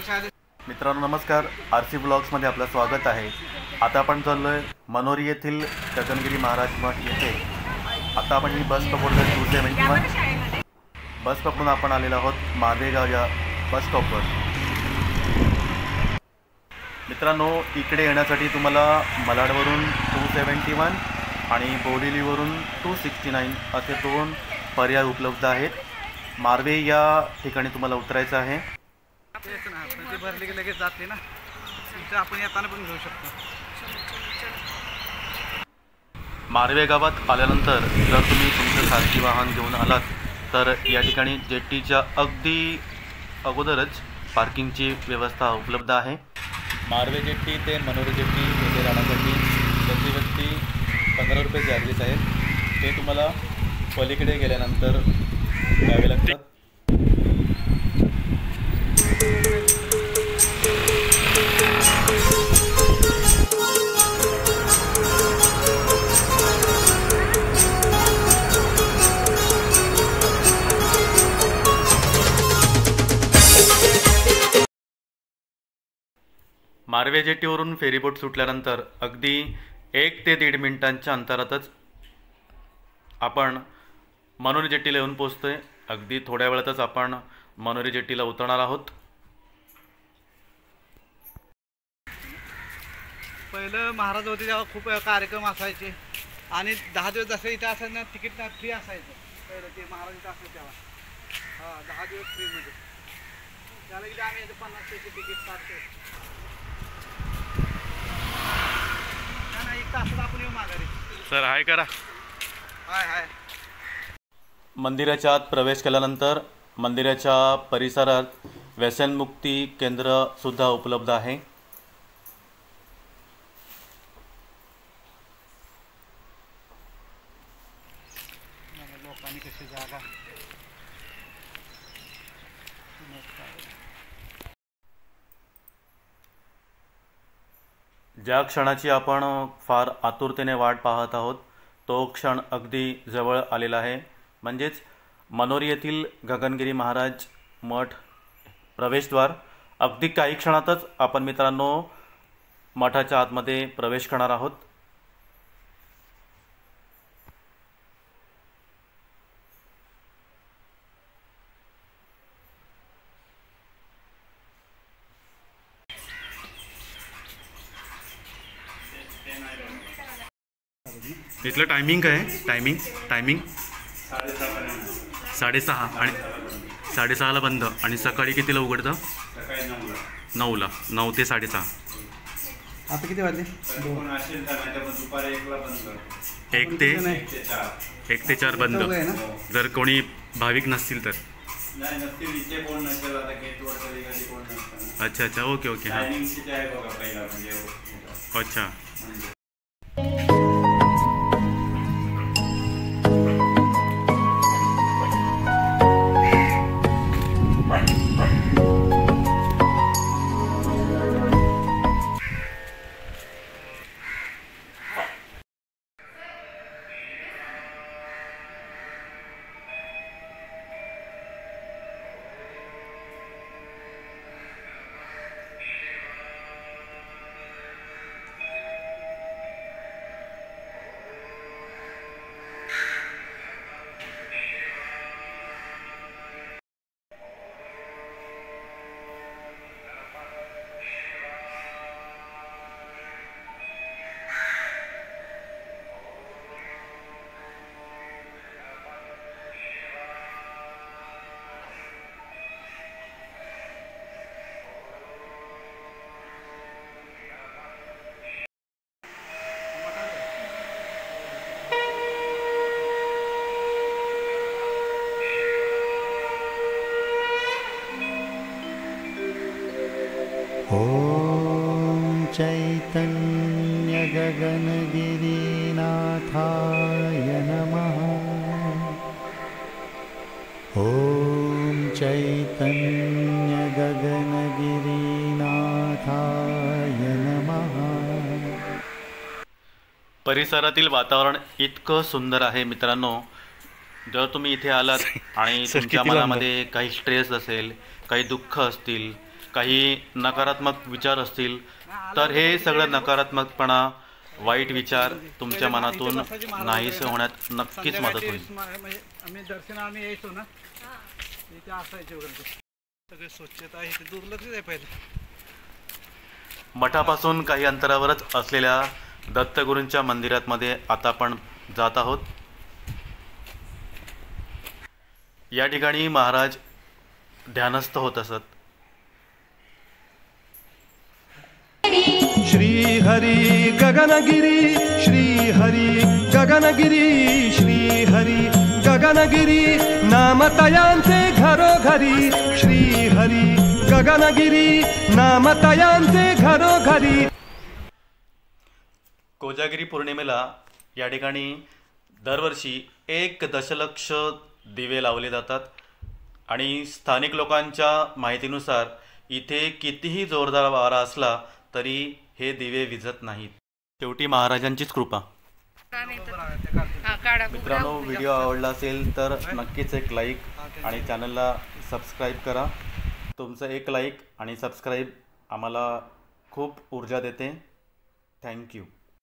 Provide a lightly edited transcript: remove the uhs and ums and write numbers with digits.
मित्रांनो नमस्कार, आरसी ब्लॉग्समध्ये आपलं स्वागत आहे। आता आपण चाललोय मनोरी येथील गगनगिरी महाराज मठ येथे। आता आपण ही बस पकडतोय 271 बस पकडून आपण आलेलो आहोत मार्वेगाव या बस स्टॉपवर। मित्रांनो इकडे येण्यासाठी तुम्हाला मलाडवरून 271 आणि बोरिवलीवरून 269 असे दोन पर्याय उपलब्ध आहेत। मार्वे या ठिकाणी तुम्हाला उतरायचं आहे। तेच ना, ती भरली की लगेच जाते ना, इथं आपण येताना पण घेऊ शकतो। मार्वे गावात आल्यानंतर जर तुम्ही तुमचं खाजगी वाहन घेऊन आलात तर या ठिकाणी जेट्टीच्या अगदी अगोदरच पार्किंगची व्यवस्था उपलब्ध आहे। मार्वे जेट्टी ते मनोरी जेट्टी येथे जाण्यासाठी प्रति व्यक्ती 15 रुपये चार्जेस आहेत। ते तुम्हाला पलीकडे गेल्यानंतर द्यावे लागतात। मार्वे जेट्टीवरून फेरीबोट सुटल्यानंतर अगदी 1 ते 1.5 मिनिटांच्या अंतरातच आपण मनोरी जेट्टीला येऊन पोहोचतोय। अगदी थोड्या वेळातच आपण मनोरी जेट्टीला उतरणार आहोत। पहिलं महाराज होते तेव्हा खूप कार्यक्रम असायचे आणि 10 दिवस जसं इथं असायचं ना, तिकीट फ्री असायचं। पहिलं ते महाराज इथं असायचं तेव्हा 10 दिवस फ्रीमध्ये। त्याला किती आम्ही 50 पैसे तिकीट काढतो। एक तासात आपण येऊ माघारी। सर हाय करा। हाय हाय। मंदिराच्या आत प्रवेश केल्यानंतर मंदिराच्या परिसरात व्यसनमुक्ती केंद्र सुद्धा उपलब्ध आहे। लोकांनी कशी जागा ज्या क्षणाची आपण फार आतुरतेने वाट पाहत आहोत तो क्षण अगदी जवळ आलेला आहे। म्हणजेच मनोरी येथील गगनगिरी महाराज मठ प्रवेशद्वार अगदी काही क्षणातच आपण मित्रांनो मठाच्या आतमध्ये प्रवेश करणार आहोत। इथलं टायमिंग काय आहे? टायमिंग 6:30 आणि 6:30ला बंद आणि सकाळी कितीला उघडतं? 9ला 9 ते 6:30। आता किती वाजले? 1 ते 4 बंद। जर कोणी भाविक नसतील तर अच्छा ओके हां अच्छा। ॐ चैतन्य गगनगिरिनाथाय नमः। ॐ चैतन्य गगनगिरिनाथाय नमः। परिसरातील वातावरण इतकं सुंदर आहे मित्रांनो। जर तुम्ही इथे आलात आणि तुमच्या मनामध्ये काही स्ट्रेस असेल, काही दुःख असतील, काही नकारात्मक विचार असतील तर हे सगळं नकारात्मकपणा, वाईट विचार तुमच्या मनातून नाहीसे होण्यात नक्कीच मदत होईल. म्हणजे आम्ही दर्शनाला आम्ही यायचो ना, इथे असायचे वगैरे सगळे स्वच्छता आहे, इथे दुर्लक्ष आहे पहिले. मठापासून काही अंतरावरच असलेल्या दत्तगुरूंच्या मंदिरात मध्ये आता आपण जात आहोत. या ठिकाणी महाराज ध्यानस्थ होत असत. श्री हरी गगनगिरी, श्री हरी गगनगिरी, श्री हरी गगनगिरी, नामतयांचे घरोघरी, श्री हरी गगनगिरी, नामतयांचे घरोघरी. कोजागिरी पौर्णिमेला या ठिकाणी दरवर्षी 1 दशलक्ष दिवे लावले जातात आणि स्थानिक लोकांच्या माहितीनुसार इथे कितीही जोरदार वारा असला तरी हे दिवे विझत नाहीत. शेवटी महाराजांचीच कृपा. मित्रांनो, व्हिडिओ आवडला असेल तर नक्कीच एक लाईक आणि चॅनलला सबस्क्राईब करा. तुमचं एक लाईक आणि सबस्क्राईब आम्हाला खूप ऊर्जा देते. थँक्यू.